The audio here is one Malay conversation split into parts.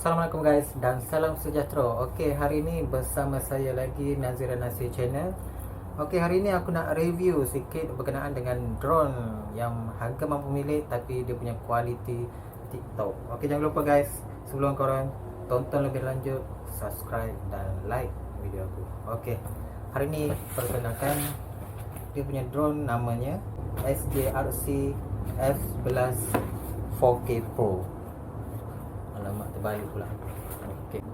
Assalamualaikum guys dan salam sejahtera. Okey, hari ini bersama saya lagi Nazira Nasir Channel. Okey, hari ini aku nak review sikit berkenaan dengan drone yang harga mampu milik tapi dia punya kualiti TikTok. Okey, jangan lupa guys, sebelum korang tonton lebih lanjut, subscribe dan like video aku. Okey, hari ini perkenalkan dia punya drone, namanya SJRC F11 4K Pro. Alamak, terbalik pula. Okey.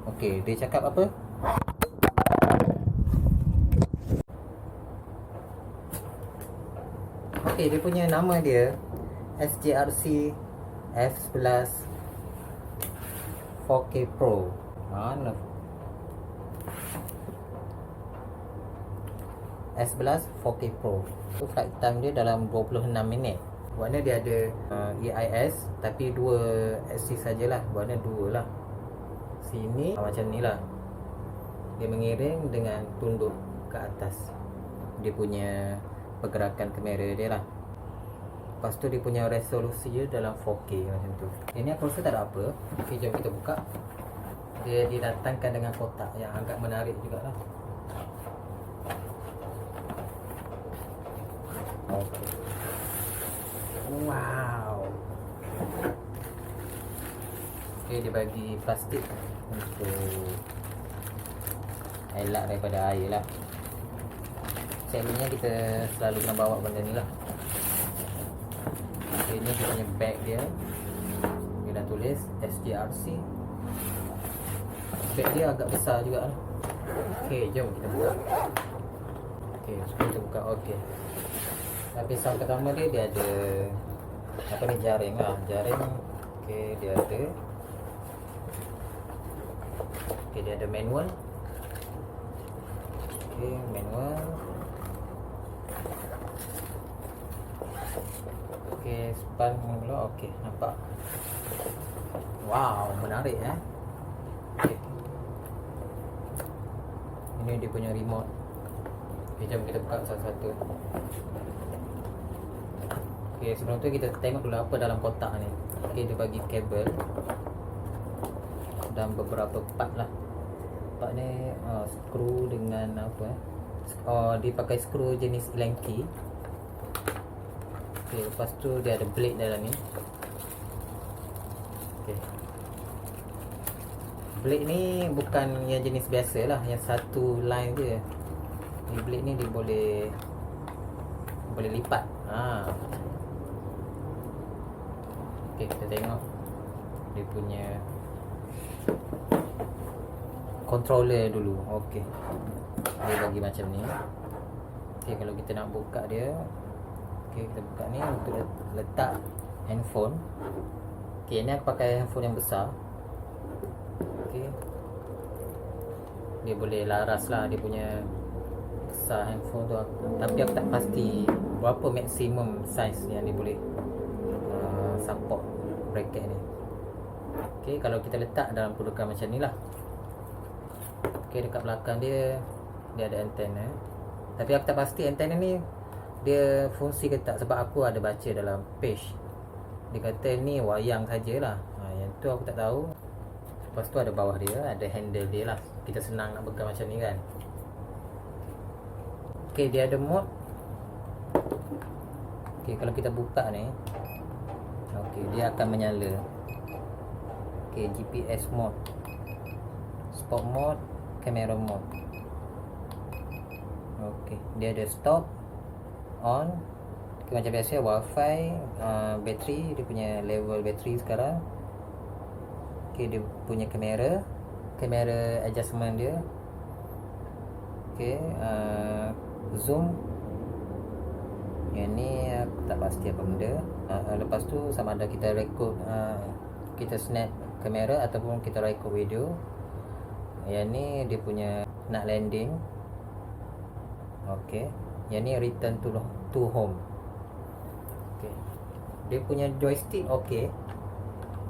Okey, dia cakap apa? Okey, dia punya nama dia SJRC F11 4K Pro. Mana? S11 4K Pro. Flight time dia dalam 26 minit. Warna dia ada EIS tapi 2 axis sajalah. Warna 2 lah. Sini macam ni lah. Dia mengiring dengan tunduk ke atas. Dia punya pergerakan kamera dia lah. Lepas tu dia punya resolusi dia dalam 4K macam tu. Ini aku rasa tak ada apa. Okay, jom kita buka. Dia didatangkan dengan kotak yang agak menarik jugalah. Okay. Wow. Okay, dia bagi plastik untuk elak daripada air lah. Selalunya kita selalu kena bawa benda ni lah. Okay, ni dia punya bag dia. Dia dah tulis SJRC. Bag dia agak besar juga lah. Okay, jom kita buka. Okay, sebelum kita buka. Okay, lapisan pertama dia ada apa ni, jaring lah, jaring. Okey, dia ada. Okey, dia ada manual. Okey, manual. Okey, span pula. Okey, nampak. Wow, menarik Okay. Ini dia punya remote. Okey, jom kita buka satu-satu. Okay, sebelum tu kita tengok dulu apa dalam kotak ni. Okay, dia bagi kabel dan beberapa part lah. Part ni skru dengan apa dia pakai skru jenis Allen-key. Okay, lepas tu dia ada blade dalam ni. Okay, blade ni bukan yang jenis biasa lah, yang satu line je. Ni blade ni dia boleh lipat. Okay, kita tengok dia punya controller dulu. Okay, dia bagi macam ni. Okay, kalau kita nak buka dia, okay, kita buka ni untuk letak handphone. Okay, ni aku pakai handphone yang besar. Okay, dia boleh laras lah dia punya besar handphone tu. Tapi aku tak pasti berapa maksimum size yang dia boleh support bracket ni. Okay, kalau kita letak dalam kedudukan macam ni lah. Okay, dekat belakang dia ada antena. Tapi aku tak pasti antena ni dia fungsi ke tak, sebab aku ada baca dalam page dia kata ni wayang sajalah. Yang tu aku tak tahu. Lepas tu ada bawah dia, ada handle dia lah. Kita senang nak pegang macam ni kan. Okay, dia ada mode. Okay, kalau kita buka ni, okay, dia akan menyala. Okay, GPS mode, sport mode, camera mode. Okay, dia ada stop, on. Okay, macam biasa wifi, bateri, dia punya level bateri sekarang. Okay, dia punya kamera adjustment dia. Okay, zoom. Yang ni aku tak pasti apa benda. Lepas tu sama ada kita record, kita snap kamera ataupun kita record video. Yang ni dia punya nak landing. Okay, yang ni return to home. Okay, dia punya joystick okay,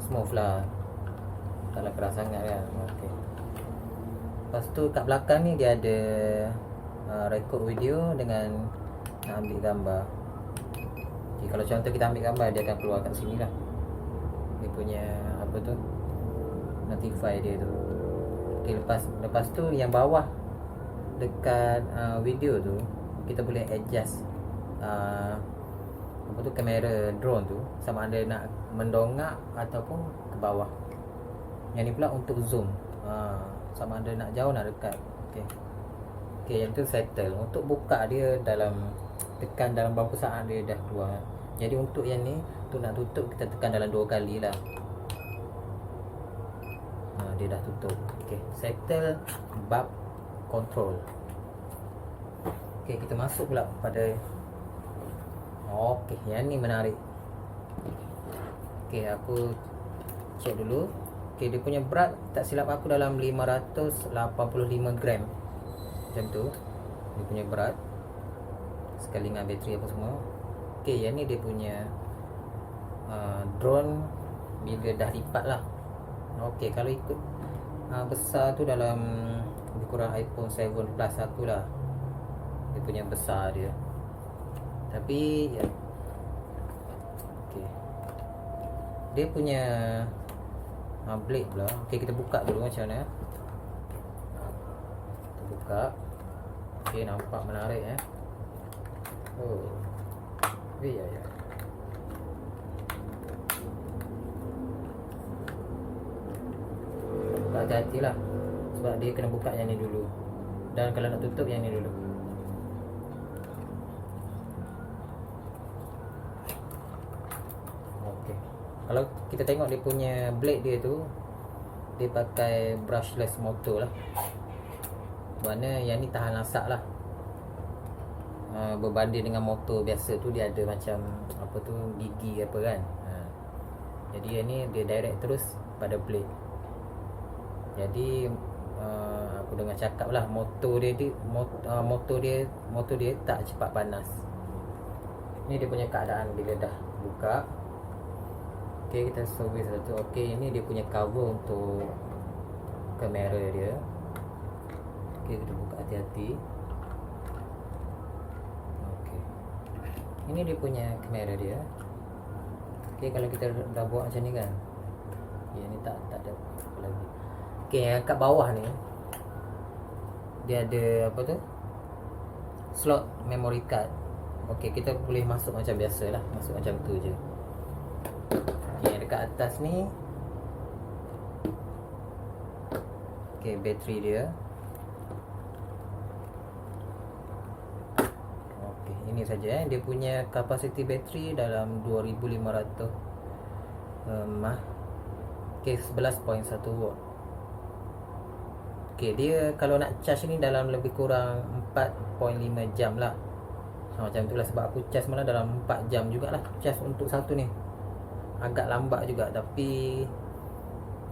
smooth lah, taklah keras sangat kan. Okay, lepas tu kat belakang ni dia ada record video dengan nak ambil gambar. Okay, kalau contoh kita ambil gambar, dia akan keluar kat sini lah. Dia punya apa tu, notify dia tu. Okay, lepas tu yang bawah dekat video tu kita boleh adjust apa tu, kamera drone tu sama ada nak mendongak ataupun ke bawah. Yang ni pula untuk zoom, sama ada nak jauh nak dekat. Okay, yang tu settle. Untuk buka dia tekan dalam berapa saat dia dah keluar. Jadi untuk yang ni, untuk nak tutup kita tekan dalam 2 kali lah. Dia dah tutup. Okay, settle bab control. Okay, kita masuk pula pada yang ni menarik. Okay, aku check dulu. Okay, dia punya berat tak silap aku dalam 585 gram. Macam tu dia punya berat, sekali dengan bateri apa semua. Okay, yang ni dia punya drone bila dah lipat lah. Okay, kalau ikut besar tu dalam lebih kurang iPhone 7 Plus aku lah. Dia punya besar dia. Tapi ya. Okay, dia punya blade pula. Okay, kita buka dulu macam mana. Kita buka. Okay, nampak menarik ya. Buka hati-hati lah, sebab dia kena buka yang ni dulu. Dan kalau nak tutup yang ni dulu. Okay, kalau kita tengok dia punya blade dia tu, dia pakai brushless motor lah. Mana yang ni tahan lasak lah. Berbanding dengan motor biasa tu, dia ada macam apa tu, gigi apa kan. Jadi yang ni dia direct terus pada blade. Jadi aku dengar cakap lah, motor dia tak cepat panas. Ni dia punya keadaan bila dah buka. Okay, kita service satu. Okay, ini dia punya cover untuk kamera dia. Okay, kita buka hati-hati. Okay, ini dia punya kamera dia. Okay, kalau kita dah buat macam ni kan, okay, ni tak ada apa lagi. Okay, kat bawah ni dia ada apa tu, slot memory card. Okay, kita boleh masuk macam biasa lah, masuk macam tu je. Okay, dekat atas ni, okay, bateri dia. Okay, ini saja dia punya kapasiti bateri dalam 2500 mAh. Okay, 11.1 watt. Okay, dia kalau nak charge ni dalam lebih kurang 4.5 jam lah. Macam tu lah, sebab aku charge malah dalam 4 jam jugalah. Charge untuk satu ni agak lambat juga, tapi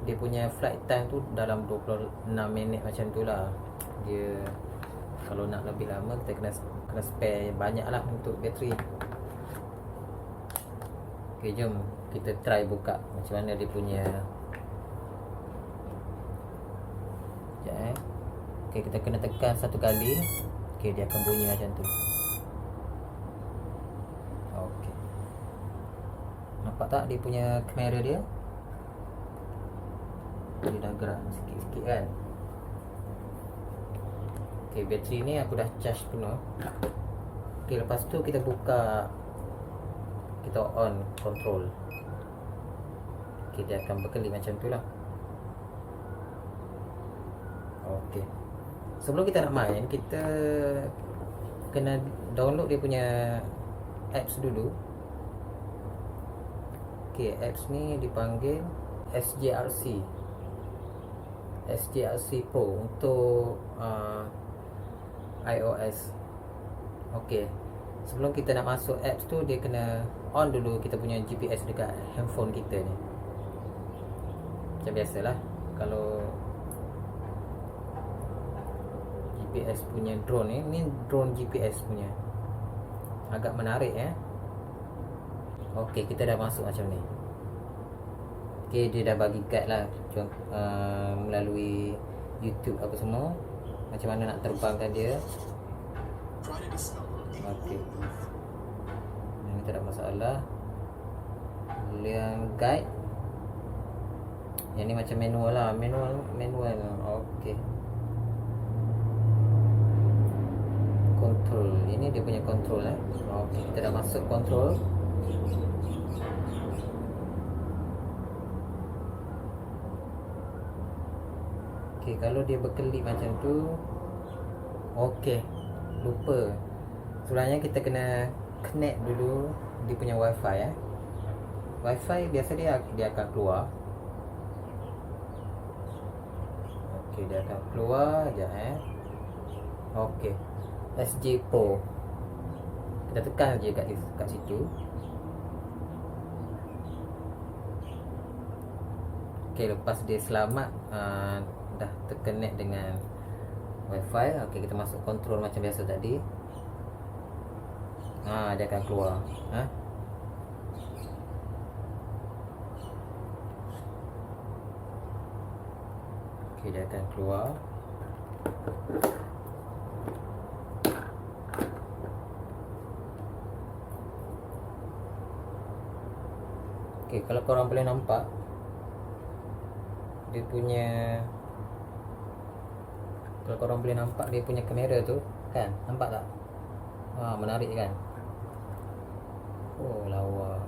dia punya flight time tu dalam 26 minit macam tu lah. Dia kalau nak lebih lama kita kena spare banyak lah untuk bateri. Okay, jom kita try buka macam mana dia punya. Okay, kita kena tekan satu kali. Okay, dia akan bunyi macam tu. Okay, nampak tak dia punya kamera dia? Dia dah gerak sikit-sikit kan. Okay, bateri ni aku dah charge penuh. Okay, lepas tu kita buka, kita on control. Okay, dia akan berkelip macam tu lah. Okay, sebelum kita nak main, kita kena download dia punya apps dulu. Okay, apps ni dipanggil SJRC Pro untuk iOS. Okay, sebelum kita nak masuk apps tu, dia kena on dulu kita punya GPS dekat handphone kita ni. Macam biasalah, kalau GPS punya drone ni drone GPS punya, agak menarik Okey, kita dah masuk macam ni. Okey, dia dah bagi guide lah, melalui YouTube apa semua, macam mana nak terbangkan dia. Okey, ini tak ada masalah. Yang guide Yang ni macam manual lah. Manual. Okey. Control. Ini dia punya control Okey, kita dah masuk control. Okey, kalau dia berkelip macam tu, okey, lupa. Sebenarnya kita kena connect dulu dia punya wifi Wifi biasa dia akan keluar. Okey, dia akan keluar sekejap Okey, SJ Pro. Kita tekan je kat situ. Okey, lepas dia selamat dah terconnect dengan wifi. Okey, kita masuk control macam biasa tadi. Dia akan keluar. Okey, dia akan keluar. Okey, kalau korang boleh nampak dia punya, kalau korang boleh nampak dia punya kamera tu kan, nampak tak? Menarik kan? Oh, lawa.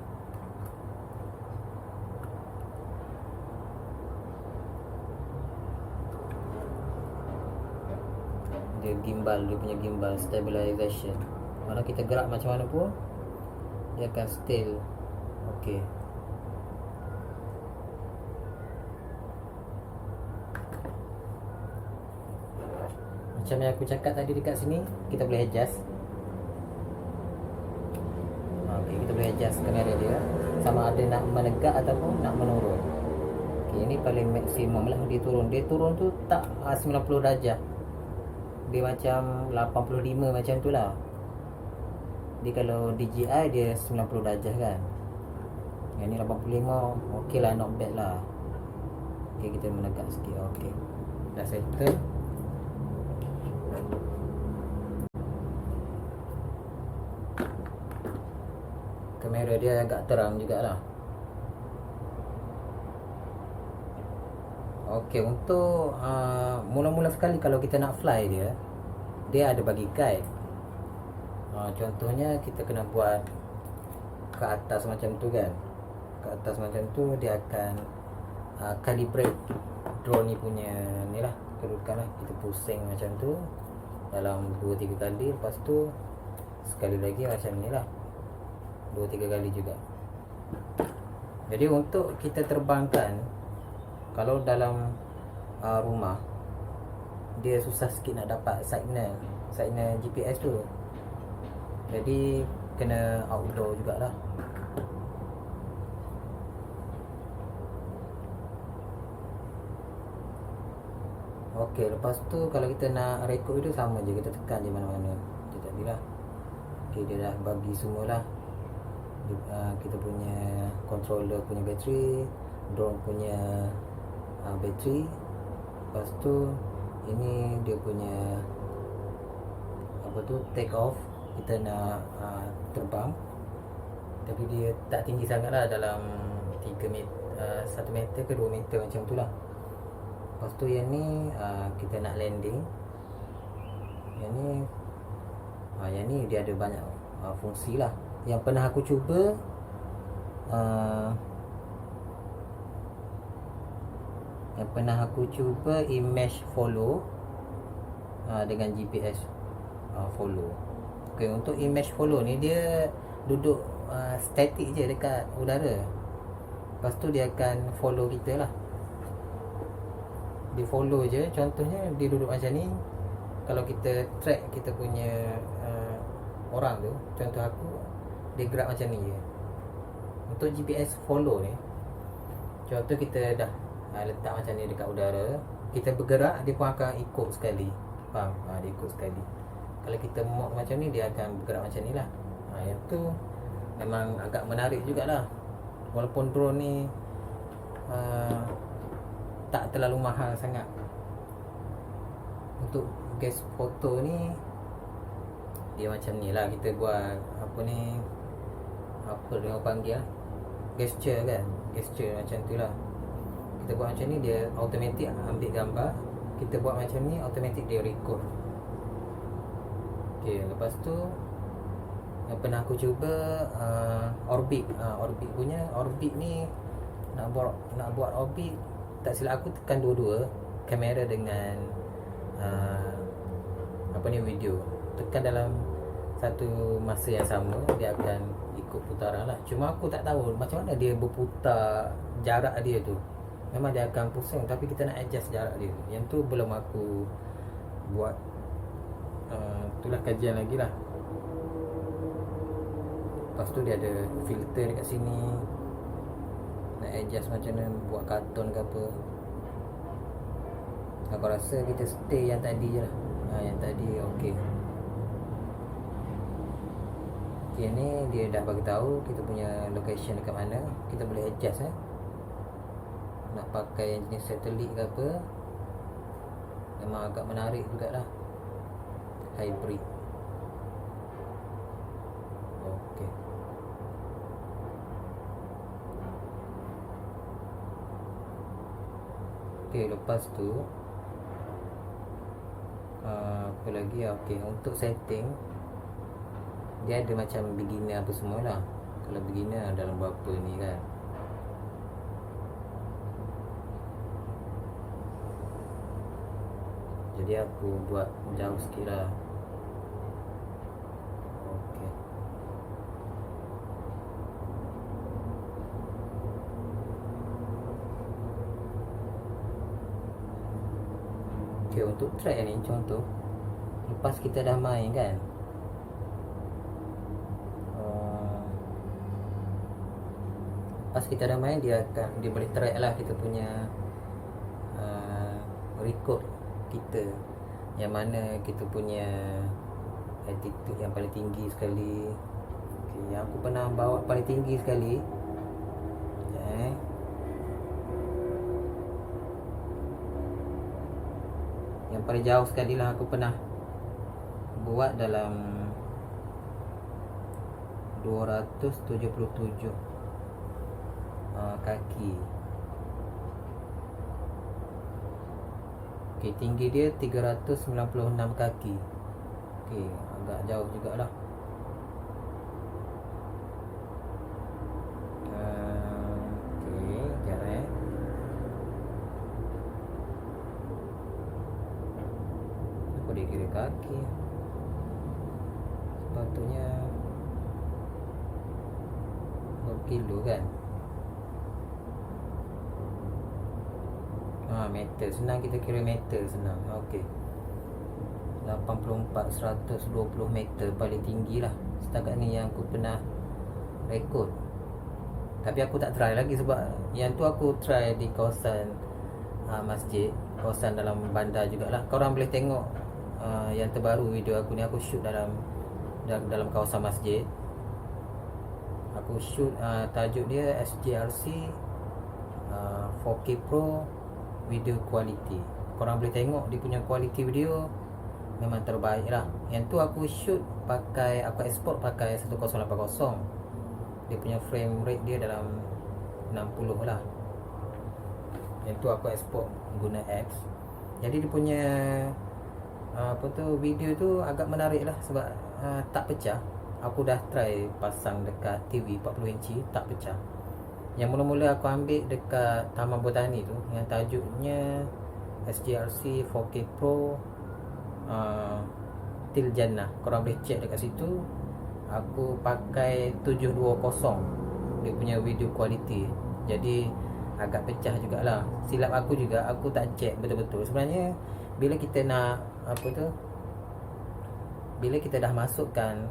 Dia gimbal, dia punya gimbal stabilization. Mana kita gerak macam mana pun dia akan still. Okey. Macam yang aku cakap tadi dekat sini, kita boleh adjust. Okey, kita boleh adjust kamera dia sama ada nak menegak ataupun nak menurun. Okey, ini paling maksimum lah dia turun. Dia turun tu tak 90 darjah. Dia macam 85 macam tu lah. Dia kalau DJI dia 90 darjah kan. Yang ni 85. Okey lah, not bad lah. Okey, kita menegak sikit. Okey, dah settle. Kamera dia agak terang jugalah. Okey, untuk mula-mula sekali kalau kita nak fly dia ada bagi guide. Contohnya kita kena buat ke atas macam tu kan. Ke atas macam tu dia akan calibrate drone ni punya ni lah, kedudukan lah. Kita pusing macam tu dalam 2-3 kali. Lepas tu sekali lagi macam ni lah, 2-3 kali juga. Jadi untuk kita terbangkan, kalau dalam rumah dia susah sikit nak dapat signal GPS tu. Jadi kena outdoor jugalah. Okey, lepas tu kalau kita nak record tu sama je, kita tekan je mana-mana. Macam tadi lah. Okey, dia dah bagi semualah. Kita punya controller punya bateri, drone punya bateri. Lepas tu ini dia punya apa tu, take off. Kita nak terbang, tapi dia tak tinggi sangat lah, dalam 3 meter, 1 meter ke 2 meter macam tu lah. Lepas tu yang ni kita nak landing. Yang ni dia ada banyak fungsi lah. Yang pernah aku cuba image follow dengan GPS follow. Okay, untuk image follow ni dia duduk static je dekat udara. Lepas tu dia akan follow kita lah. Dia follow je. Contohnya dia duduk macam ni. Kalau kita track kita punya orang tu, contoh aku, dia gerak macam ni je. Untuk GPS follow ni, contoh kita dah letak macam ni dekat udara, kita bergerak, dia pun akan ikut sekali. Faham? Dia ikut sekali. Kalau kita mod macam ni, dia akan bergerak macam ni lah. Yang tu memang agak menarik jugalah. Walaupun drone ni tak terlalu mahal sangat. Untuk gas foto ni dia macam ni lah. Kita buat apa ni, apa dia panggil lah, gesture kan. Gesture macam tu lah. Kita buat macam ni, dia automatic ambil gambar. Kita buat macam ni, automatic dia record. Okay, lepas tu yang pernah aku cuba Orbit. Orbit punya, Orbit ni nak buat Orbit, tak silap aku tekan dua-dua, kamera dengan video. Tekan dalam satu masa yang sama, dia akan ikut putaran lah. Cuma aku tak tahu macam mana dia berputar jarak dia tu. Memang dia akan pusing, tapi kita nak adjust jarak dia. Yang tu belum aku buat. Itulah kajian lagi lah. Lepas tu dia ada filter dekat sini, nak adjust macam mana, buat karton ke apa. Aku rasa kita stay yang tadi je lah. Yang tadi okey. Okay, ni dia dah bagi tahu kita punya location dekat mana. Kita boleh adjust nak pakai yang jenis satelit ke apa. Memang agak menarik jugalah, hybrid. Okey. Okey, lepas tu apa lagi? Okey, untuk setting dia ada macam beginner apa semua lah. Kalau beginner dalam berapa ni kan. Jadi aku buat jauh sikit lah. Okey. Okey, untuk track ni contoh, lepas kita dah main kan, lepas kita dah main, dia boleh track lah kita punya record kita, yang mana kita punya altitude yang paling tinggi sekali. Okay, yang aku pernah bawa paling tinggi sekali, yang paling jauh sekali lah aku pernah buat dalam 277 kaki. Okay, tinggi dia 396 kaki. Okay, agak jauh jugalah. Okay, sekejap aku dia kira kaki, sepatutnya berkilo kan. Meter, senang kita kira meter, senang. Okey, 84,120 meter paling tinggi lah setakat ni yang aku pernah rekod. Tapi aku tak try lagi sebab yang tu aku try di kawasan masjid, kawasan dalam bandar jugalah. Korang boleh tengok yang terbaru video aku ni, aku shoot dalam kawasan masjid. Aku shoot, tajuk dia SGRC 4K Pro video quality. Korang boleh tengok dia punya quality video memang terbaik lah. Yang tu aku shoot pakai, aku export pakai 1080. Dia punya frame rate dia dalam 60 lah. Yang tu aku export guna X. Jadi dia punya video tu agak menarik lah sebab tak pecah. Aku dah try pasang dekat TV 40 inci, tak pecah. Yang mula-mula aku ambil dekat Taman Botani tu, yang tajuknya SGRC 4K Pro Til Jannah. Korang boleh check dekat situ. Aku pakai 720 dia punya video quality. Jadi agak pecah jugalah. Silap aku juga, aku tak check betul-betul. Sebenarnya bila kita nak bila kita dah masukkan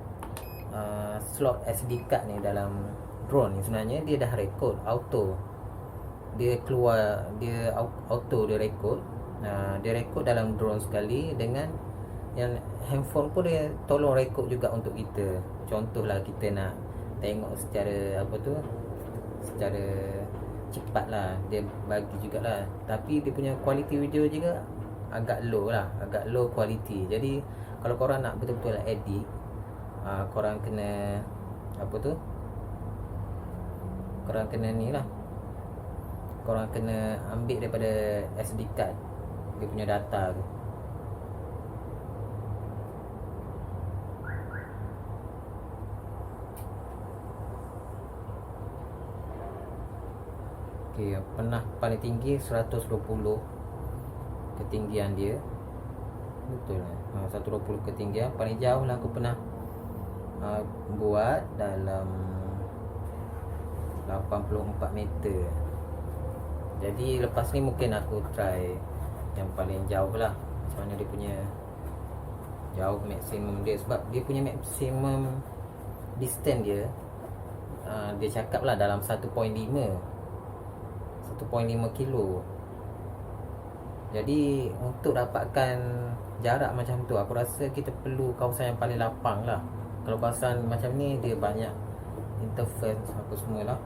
slot SD card ni dalam drone ni, sebenarnya dia dah record auto. Dia keluar, dia auto, dia record. Dia record dalam drone sekali, dengan yang handphone pun dia tolong record juga untuk kita. Contohlah kita nak tengok secara secara cepat lah, dia bagi jugalah. Tapi dia punya quality video juga agak low lah, agak low quality. Jadi kalau korang nak betul-betul edit, korang kena korang kena ni lah, korang kena ambil daripada SD card dia punya data tu. Okay, pernah paling tinggi 120 ketinggian dia. Betul lah, 120 ketinggian. Paling jauh lah aku pernah buat dalam 84 meter. Jadi lepas ni mungkin aku try yang paling jauh lah, macam mana dia punya jauh maksimum dia. Sebab dia punya maksimum distance dia, dia cakap lah dalam 1.5 kilo. Jadi untuk dapatkan jarak macam tu, aku rasa kita perlu kawasan yang paling lapang lah. Kalau kawasan macam ni dia banyak interference apa semua lah.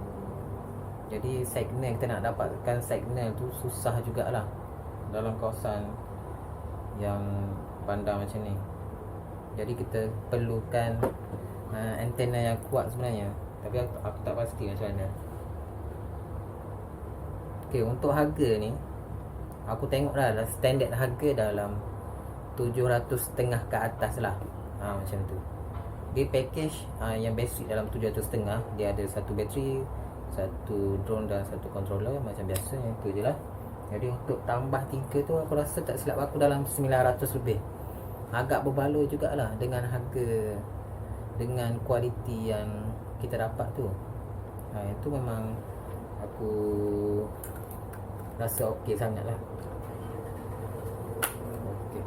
Jadi signal, kita nak dapatkan signal tu susah jugalah dalam kawasan yang bandar macam ni. Jadi kita perlukan antena yang kuat sebenarnya. Tapi aku tak pasti macam mana. Okay, untuk harga ni aku tengok dah standard harga dalam 700.5 ke atas lah. Macam tu. Dia package yang basic dalam 700.5. Dia ada satu bateri, satu drone dan satu controller macam biasa, yang tu je lah. Jadi untuk tambah 3 tu aku rasa tak silap aku dalam 900 lebih. Agak berbaloi jugalah dengan harga, dengan kualiti yang kita dapat tu. Itu memang aku rasa okey sangat lah. Okey,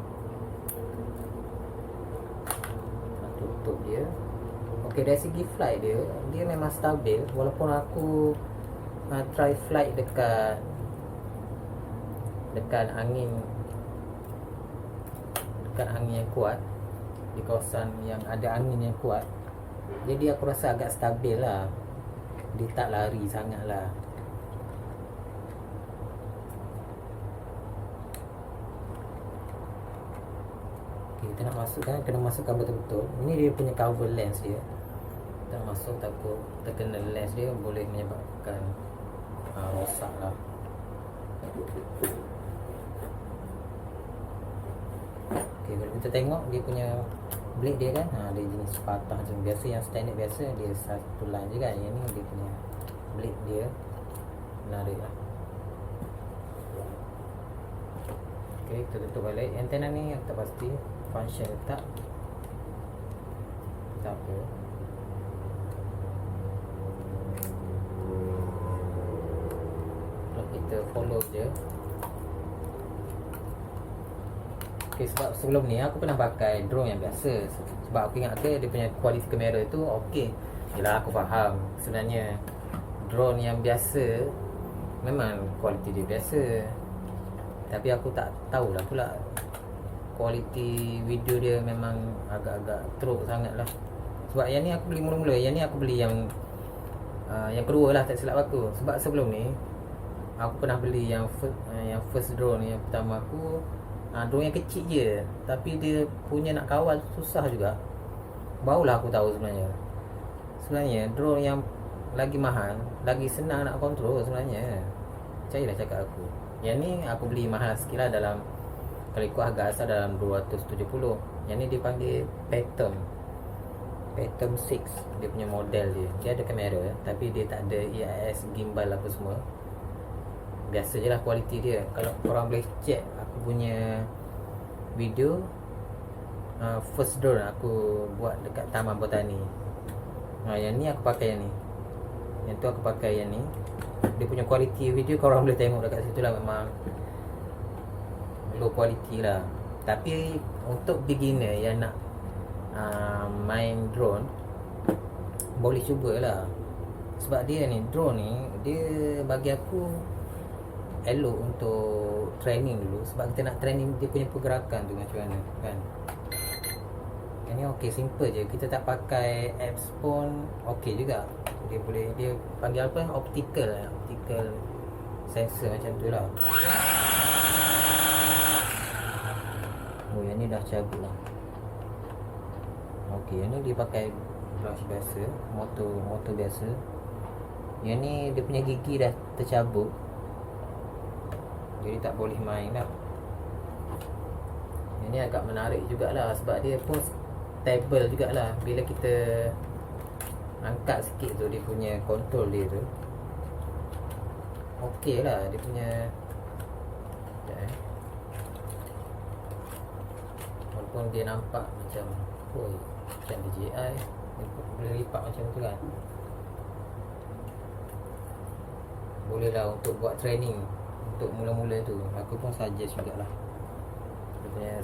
tutup dia. Okey, dari segi flight dia, dia memang stabil. Walaupun aku try flight dekat angin yang kuat, di kawasan yang ada angin yang kuat, jadi aku rasa agak stabil lah. Dia tak lari sangat lah. Okay, kita nak masukkan, kena masukkan betul-betul. Ini dia punya cover lens dia. Kita nak masuk, takut terkena lens dia boleh menyebabkan rosak lah. Okay, kalau kita tengok dia punya blade dia kan, dia jenis patah macam biasa. Yang standard biasa dia satu line je kan. Yang ni dia punya blade dia menarik lah. Okay, kita tutup balik. Antena ni aku tak pasti function ke tak. Tak apa. Kalau kita follow je. Okay, sebab sebelum ni aku pernah pakai drone yang biasa. Sebab aku ingat dia punya kualiti kamera tu okey. Yelah, aku faham sebenarnya drone yang biasa memang kualiti dia biasa. Tapi aku tak tahulah pula kualiti video dia memang agak-agak teruk sangat lah. Sebab yang ni aku beli mula-mula. Yang ni aku beli yang kedua lah, tak silap aku. Sebab sebelum ni aku pernah beli yang first drone. Yang pertama aku drone yang kecil je, tapi dia punya nak kawal susah juga. Barulah aku tahu sebenarnya drone yang lagi mahal lagi senang nak kontrol sebenarnya. Percayalah cakap aku. Yang ni aku beli mahal sikit lah, dalam kalau ikut harga asal dalam 270. Yang ni dipanggil Phantom 6. Dia punya model dia. Dia ada kamera tapi dia tak ada EIS gimbal apa semua. Biasa je lah kualiti dia. Kalau korang boleh check aku punya video first drone aku buat dekat Taman Botani. Yang ni aku pakai yang ni. Yang tu aku pakai yang ni. Dia punya kualiti video korang boleh tengok dekat situ lah, memang low quality lah. Tapi untuk beginner yang nak main drone, boleh cubalah. Sebab dia ni, drone ni, dia bagi aku elok untuk training dulu. Sebab kita nak training dia punya pergerakan tu macam mana kan. Yang ni okey, simple je. Kita tak pakai apps pun okey juga. Dia boleh, dia panggil apa, optical sensor macam tu lah. Oh, yang ni dah cabut lah. Okey, yang ni dia pakai brush biasa, motor biasa. Yang ni dia punya gigi dah tercabut. jadi tak boleh main lah. Ini agak menarik jugalah sebab dia pun stable jugalah. Bila kita angkat sikit tu dia punya kontrol dia tu okey lah, dia punya walaupun dia nampak macam macam DJI boleh lipat macam tu kan. Boleh lah untuk buat training untuk mula-mula tu. Aku pun suggest jugalah dia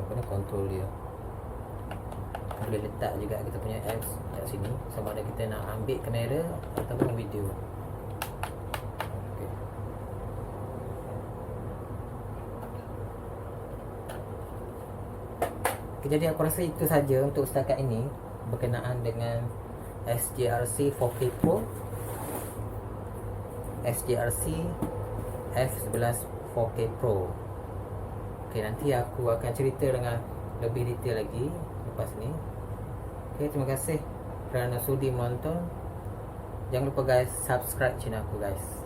punya kontrol dia. Boleh letak juga kita punya apps kat sini, sama ada kita nak ambil kamera ataupun video. Okay, jadi aku rasa itu saja untuk setakat ini berkenaan dengan SJRC 4K Pro, SJRC F11 4K Pro. Okay, nanti aku akan cerita dengan lebih detail lagi lepas ni. Okay, terima kasih kerana sudi menonton. Jangan lupa guys, subscribe channel aku guys.